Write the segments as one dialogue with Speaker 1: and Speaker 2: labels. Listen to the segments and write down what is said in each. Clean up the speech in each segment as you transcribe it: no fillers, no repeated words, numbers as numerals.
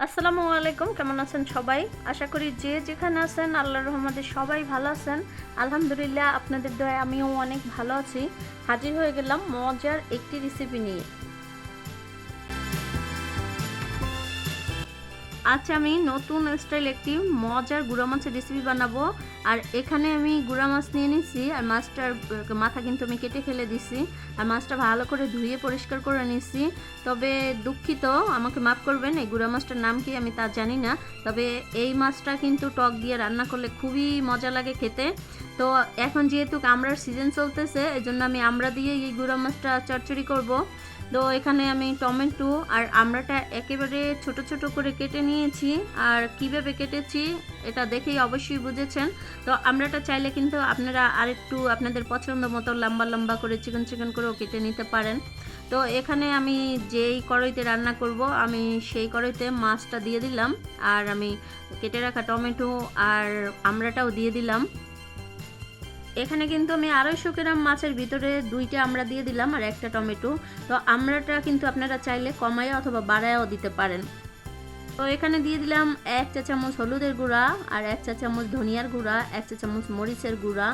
Speaker 1: আসসালামু আলাইকুম, কেমন আছেন সবাই? আশা করি যে যেখানে আছেন আল্লাহর রহমতে সবাই ভালো আছেন। আলহামদুলিল্লাহ, আপনাদের দয়ায় আমিও অনেক ভালো আছি। হাজির হয়ে গেলাম মজার একটি রেসিপি নিয়ে। আজ আমি নতুন স্টাইল একটি মজার গুঁড়া মাছের রেসিপি বানাবো। আর এখানে আমি গুঁড়া মাছ নিয়ে নিছি, আর মাছটার মাথা কিন্তু আমি কেটে ফেলে দিছি। আর মাছটা ভালো করে ধুয়ে পরিষ্কার করে নিছি। তবে দুঃখিত, আমাকে মাফ করবেন, এই গুঁড়া মাছটার নাম কি আমি তা জানি না। তবে এই মাছটা কিন্তু টক দিয়ে রান্না করলে খুবই মজা লাগে খেতে। তো এখন যেহেতু আমড়ার সিজন চলতেছে, এজন্য আমি আমড়া দিয়ে এই গুঁড়া মাছটা চচ্চড়ি করব। তো এখানে আমি টমেটো আর আমড়াটা একেবারে ছোট ছোট করে কেটে নিয়েছি। আর কিভাবে কেটেছি এটা দেখেই অবশ্যই বুঝেছেন। তো আমড়াটা চাইলে কিন্তু আপনারা আরেকটু আপনাদের পছন্দ মতো লম্বা লম্বা করে চিকন চিকন করেও কেটে নিতে পারেন। তো এখানে আমি যেই কড়াইতে রান্না করব, আমি সেই কড়াইতে মাছটা দিয়ে দিলাম। আর আমি কেটে রাখা টমেটো আর আমড়াটাও দিয়ে দিলাম। এখানে কিন্তু আমি 250 গ্রাম মাছের ভিতরে 2টা আমড়া দিয়ে দিলাম আর একটা টমেটো। তো আমড়াটা কিন্তু আপনারা চাইলে কমায় অথবা বাড়ায়ও দিতে পারেন। তো এখানে দিয়ে দিলাম 1 চা চামচ হলুদের গুঁড়া, আর 1 চা চামচ ধনিয়ার গুঁড়া, 1 চা চামচ মরিচের গুঁড়া,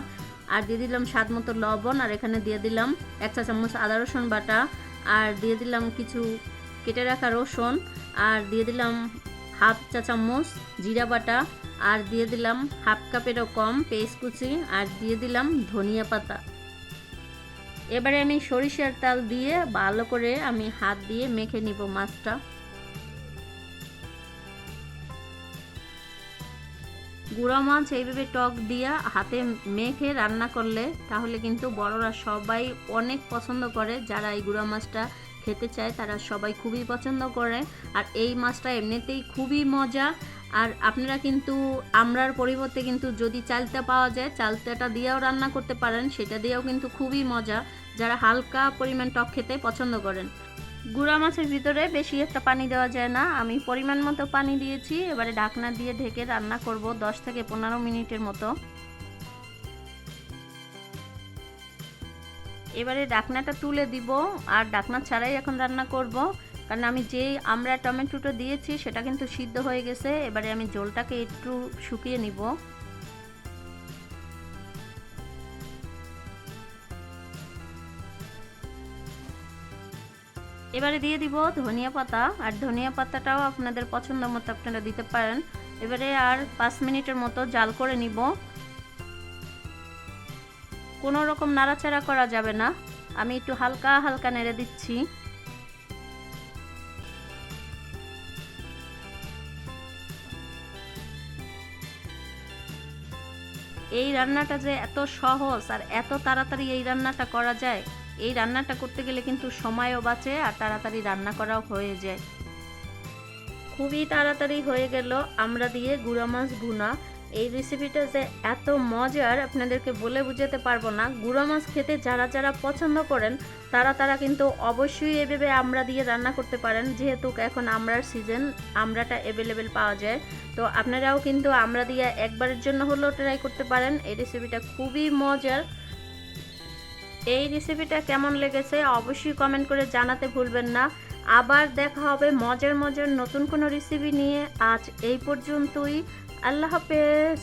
Speaker 1: আর দিয়ে দিলাম স্বাদ মতো লবণ, আর এখানে দিয়ে দিলাম 1 চা চামচ আদা রসুন বাটা, আর দিয়ে দিলাম কিছু কেটে রাখা রসুন, আর দিয়ে দিলাম হাফ চা চামচ জিরা বাটা, আর দিয়ে দিলাম হাফ কাপেরও কম পেঁয়াজ কুচি, আর দিয়ে দিলাম ধনিয়া পাতা। এবারে আমি সরিষার তেল দিয়ে ভালো করে আমি হাত দিয়ে মেখে নিব মাছটা। গুঁড়া মাছ এইভাবে টক দিয়া হাতে মেখে রান্না করলে তাহলে কিন্তু বড়রা সবাই অনেক পছন্দ করে। যারা এই গুঁড়া মাছটা খেতে চায় তারা সবাই খুবই পছন্দ করে। আর এই মাছটা এমনিতেই খুবই মজা। আর আপনারা কিন্তু আমড়ার পরিবর্তে কিন্তু যদি চালতা পাওয়া যায়, চালতাটা দিয়েও রান্না করতে পারেন, সেটা দিয়েও কিন্তু খুবই মজা, যারা হালকা পরিমাণ টক খেতে পছন্দ করেন। গুঁড়া মাছের ভিতরে বেশি একটা পানি দেওয়া যায় না, আমি পরিমাণ মতো পানি দিয়েছি। এবারে ঢাকনা দিয়ে ঢেকে রান্না করব 10 থেকে 15 মিনিটের মতো। এবারে ঢাকনাটা তুলে দিব, আর ঢাকনা ছাড়াই এখন রান্না করব, কারণ আমি যেই আমরা টমেটোটা দিয়েছি সেটা কিন্তু সিদ্ধ হয়ে গেছে। এবারে আমি ঝোলটাকে একটু শুকিয়ে নিব। এবারে দিয়ে দিব ধনিয়া পাতা, আর ধনিয়া পাতাটাও আপনাদের পছন্দ মতো আপনারা দিতে পারেন। এবারে আর 5 মিনিটের মতো জাল করে নিব। কোনো রকম নাড়াচাড়া করা যাবে না, আমি একটু হালকা হালকা নেড়ে দিচ্ছি। এই রান্নাটা যে এত সহজ আর এত তাড়াতাড়ি এই রান্নাটা করা যায়, এই রান্নাটা করতে গেলে কিন্তু সময়ও বাঁচে আর তাড়াতাড়ি রান্না করাও হয়ে যায়। খুবই তাড়াতাড়ি হয়ে গেল আমরা দিয়ে গুঁড়া মাছ ভুনা। এই রেসিপিটা যে এত মজার আপনাদেরকে বলে বুঝাতে পারবো না। গুঁড়া মাছ খেতে যারা যারা পছন্দ করেন তারা কিন্তু অবশ্যই এভাবে আমড়া দিয়ে রান্না করতে পারেন, যেহেতু এখন আমড়ার সিজন, আমড়াটা অ্যাভেলেবেল পাওয়া যায়। তো আপনারাও কিন্তু আমড়া দিয়ে একবারের জন্য হলেও ট্রাই করতে পারেন। এই রেসিপিটা খুবই মজার। এই রেসিপিটা কেমন লেগেছে অবশ্যই কমেন্ট করে জানাতে ভুলবেন না। আবার দেখা হবে মজার মজার নতুন কোনো রেসিপি নিয়ে। আজ এই পর্যন্তই। আল্লাহ হাফেজ।